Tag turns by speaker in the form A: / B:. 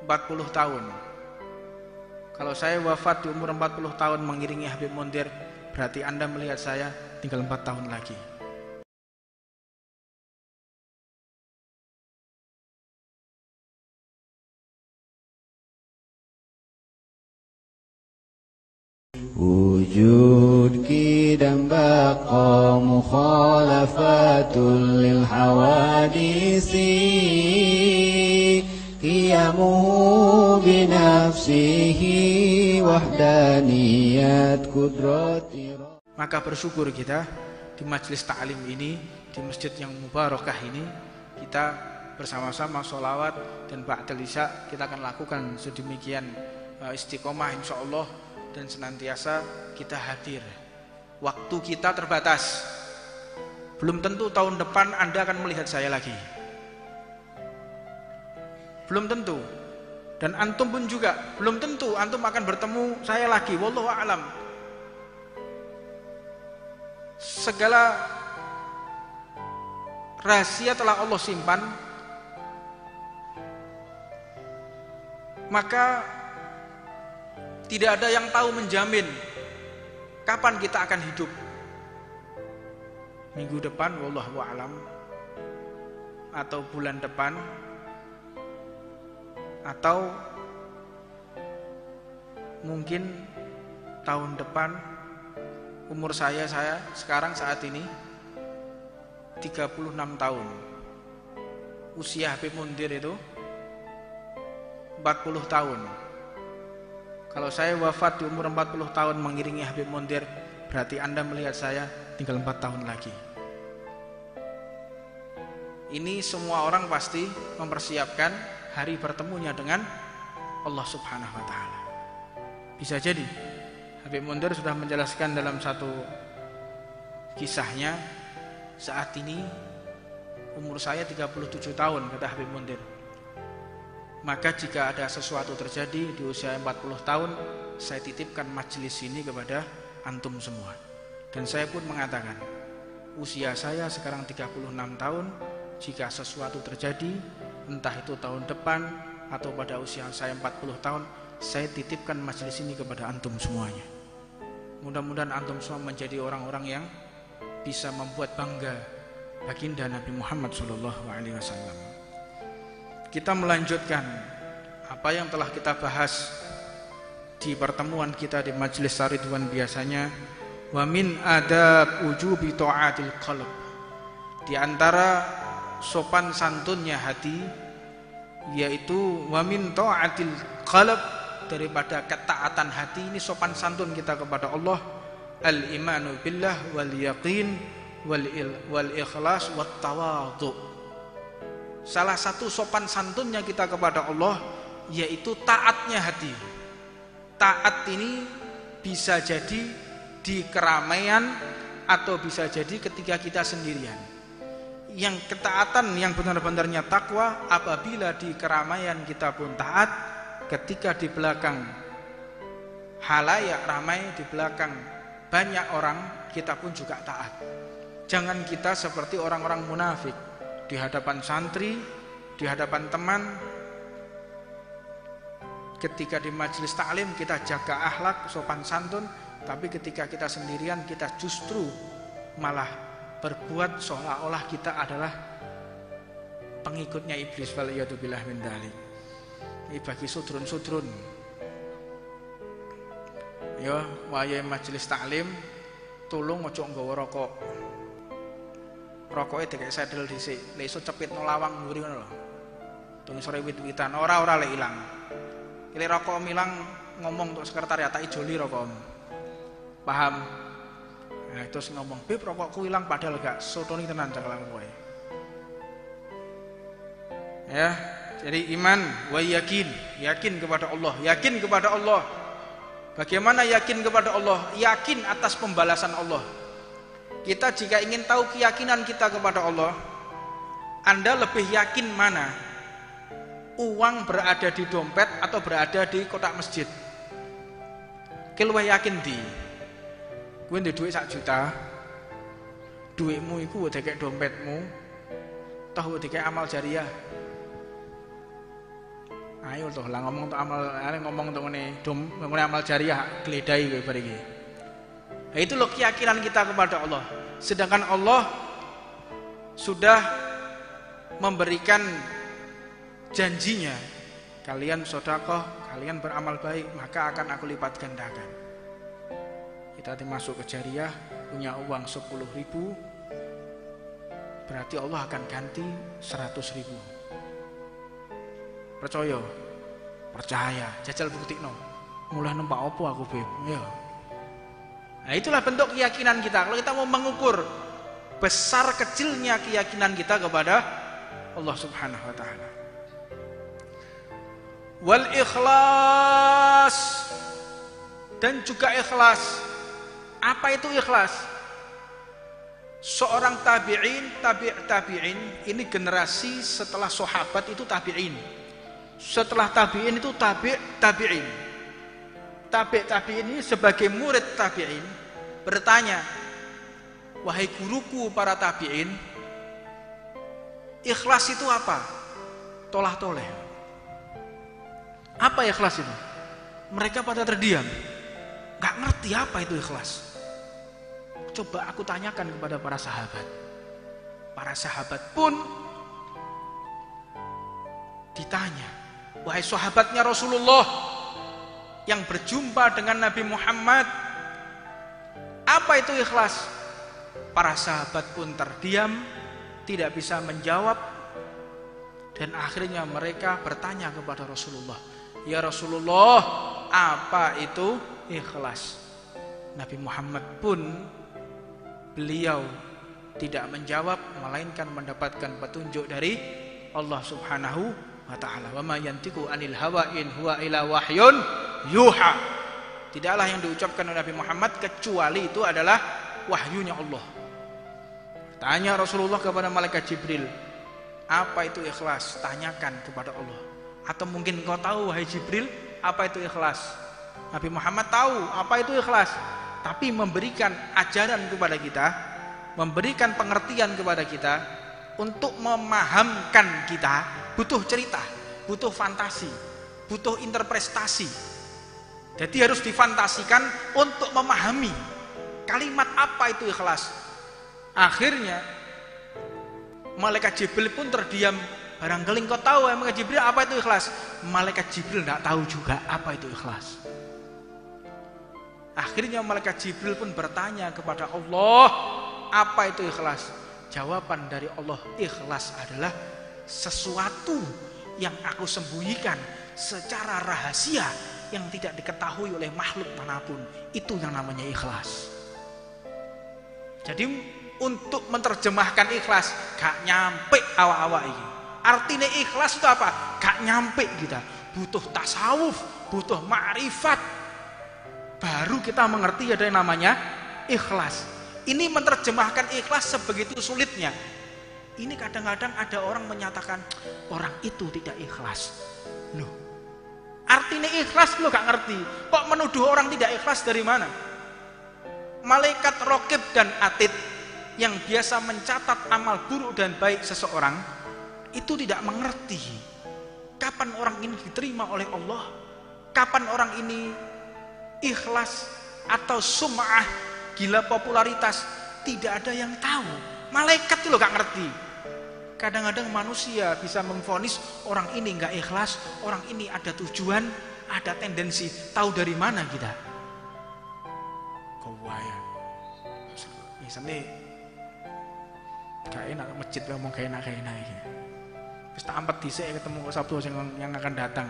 A: 40 tahun. Kalau saya wafat di umur 40 tahun mengiringi Habib Montir, berarti Anda melihat saya tinggal 4 tahun lagi.
B: Wujud kidam baqa mukhalafatul lil hawadisi qiyamuhu binafsihi wahdaniyat kudrati.
A: Maka bersyukur kita di majelis ta'lim ini, di masjid yang mubarakah ini, kita bersama-sama sholawat dan ba'dal isya kita akan lakukan sedemikian istiqomah insyaallah, dan senantiasa kita hadir. Waktu kita terbatas, belum tentu tahun depan Anda akan melihat saya lagi, belum tentu. Dan antum pun juga belum tentu antum akan bertemu saya lagi, wallahu a'lam. Segala rahasia telah Allah simpan, maka tidak ada yang tahu menjamin kapan kita akan hidup. Minggu depan wallahu a'lam, atau bulan depan, atau mungkin tahun depan. Umur saya sekarang saat ini 36 tahun. Usia Habib Montir itu 40 tahun. Kalau saya wafat di umur 40 tahun mengiringi Habib Montir, berarti Anda melihat saya tinggal 4 tahun lagi. Ini semua orang pasti mempersiapkan hari bertemunya dengan Allah Subhanahu wa Ta'ala. Bisa jadi Habib Montir sudah menjelaskan dalam satu kisahnya, saat ini umur saya 37 tahun, kata Habib Montir. Maka jika ada sesuatu terjadi di usia 40 tahun, saya titipkan majelis ini kepada antum semua. Dan saya pun mengatakan, usia saya sekarang 36 tahun, jika sesuatu terjadi, entah itu tahun depan atau pada usia saya 40 tahun, saya titipkan majelis ini kepada antum semuanya. Mudah-mudahan antum semua menjadi orang-orang yang bisa membuat bangga baginda Nabi Muhammad SAW. Kita melanjutkan apa yang telah kita bahas di pertemuan kita di majelis Ridwan biasanya. Wa min adab ujubi ta'atil qalb, di antara sopan santunnya hati, yaitu wa min ta'atil qalb, daripada ketaatan hati ini sopan santun kita kepada Allah, al-imanu billah wal yaqin wal ikhlas wat tawadhu. Salah satu sopan santunnya kita kepada Allah yaitu taatnya hati. Taat ini bisa jadi di keramaian atau bisa jadi ketika kita sendirian. Yang ketaatan yang benar-benarnya takwa apabila di keramaian kita pun taat, ketika di belakang halayak ramai, di belakang banyak orang, kita pun juga taat. Jangan kita seperti orang-orang munafik, di hadapan santri, di hadapan teman, ketika di majelis taklim kita jaga akhlak, sopan santun, tapi ketika kita sendirian kita justru malah berbuat seolah-olah kita adalah pengikutnya iblis. Waliyadzubillah min dzalik. Ini bagi sudrun-sudrun. Ya, wayahe majelis taklim tulung ojo nggawa rokok. Rokoknya dikek sedel dhisik, lek iso cepitno lawang mburi ngono lho. Tung sore wit-witan, ora lek ilang. Lek rokok milang ngomong untuk sekretariat tak ijoli rokokmu. Paham? Nah, terus ngomong, "Beb, rokokku hilang," padahal gak sotoni tenan cakalan kowe. Ya, jadi iman wa yakin kepada Allah, yakin kepada Allah. Bagaimana yakin kepada Allah? Yakin atas pembalasan Allah. Kita jika ingin tahu keyakinan kita kepada Allah, Anda lebih yakin mana? Uang berada di dompet atau berada di kotak masjid? Luwih yakin di kowe ndek dhuwit 1 juta, dhuwitmu iku dikek dompetmu, toh dikek amal jariah. Ayo toh lah ngomong untuk amal, ngomong untuk ngene amal jariah gledai kowe bar iki. Nah, itu loh keyakinan kita kepada Allah. Sedangkan Allah sudah memberikan janjinya, kalian sedekah, kalian beramal baik, maka akan aku lipat gandakan. Kita masuk ke jariah, punya uang 10.000, berarti Allah akan ganti 100.000. Percaya? Percaya. Jajal buktikno. Mulai numpak opo aku beb? Ya. Nah, itulah bentuk keyakinan kita. Kalau kita mau mengukur besar kecilnya keyakinan kita kepada Allah Subhanahu wa taala. Wal ikhlas, dan juga ikhlas. Apa itu ikhlas? Seorang tabi'in, ini generasi setelah sahabat itu tabi'in. Setelah tabi'in itu tabi'in. Tabi'in ini sebagai murid tabi'in bertanya, wahai guruku para tabi'in, ikhlas itu apa? Tolah-toleh. Apa ikhlas itu? Mereka pada terdiam, gak ngerti apa itu ikhlas. Coba aku tanyakan kepada para sahabat. Para sahabat pun ditanya, wahai sahabatnya Rasulullah yang berjumpa dengan Nabi Muhammad, apa itu ikhlas? Para sahabat pun terdiam, tidak bisa menjawab, dan akhirnya mereka bertanya kepada Rasulullah, ya Rasulullah, apa itu ikhlas? Nabi Muhammad pun beliau tidak menjawab, melainkan mendapatkan petunjuk dari Allah Subhanahu wa ta'ala. Wa ma yantiqu anil hawa in huwa illa wahyun yuha. Tidaklah yang diucapkan oleh Nabi Muhammad kecuali itu adalah wahyunya Allah. Tanya Rasulullah kepada malaikat Jibril, apa itu ikhlas? Tanyakan kepada Allah. Atau mungkin kau tahu wahai Jibril, apa itu ikhlas? Nabi Muhammad tahu apa itu ikhlas, tapi memberikan ajaran kepada kita, memberikan pengertian kepada kita, untuk memahamkan kita butuh cerita, butuh fantasi, butuh interpretasi. Jadi harus difantasikan untuk memahami kalimat apa itu ikhlas. Akhirnya malaikat Jibril pun terdiam. Barangkali kau tahu malaikat Jibril apa itu ikhlas? Malaikat Jibril tidak tahu juga apa itu ikhlas. Akhirnya malaikat Jibril pun bertanya kepada Allah, apa itu ikhlas? Jawaban dari Allah, ikhlas adalah sesuatu yang aku sembunyikan secara rahasia yang tidak diketahui oleh makhluk manapun. Itu yang namanya ikhlas. Jadi untuk menerjemahkan ikhlas gak nyampe awak-awak ini. Artinya ikhlas itu apa? Gak nyampe kita. Butuh tasawuf, butuh ma'rifat, baru kita mengerti ada yang namanya ikhlas. Ini menerjemahkan ikhlas sebegitu sulitnya. Ini kadang-kadang ada orang menyatakan orang itu tidak ikhlas. Loh, artinya ikhlas lo gak ngerti. Kok menuduh orang tidak ikhlas dari mana? Malaikat raqib dan atid yang biasa mencatat amal buruk dan baik seseorang itu tidak mengerti kapan orang ini diterima oleh Allah, kapan orang ini ikhlas atau sum'ah, gila popularitas. Tidak ada yang tahu. Malaikat itu loh gak ngerti. Kadang-kadang manusia bisa memvonis orang ini gak ikhlas, orang ini ada tujuan, ada tendensi. Tahu dari mana kita? Kewayan. Misalnya gak enak masjid ngomong gak enak. Terus tak ampet dhisik ketemu Sabtu yang akan datang.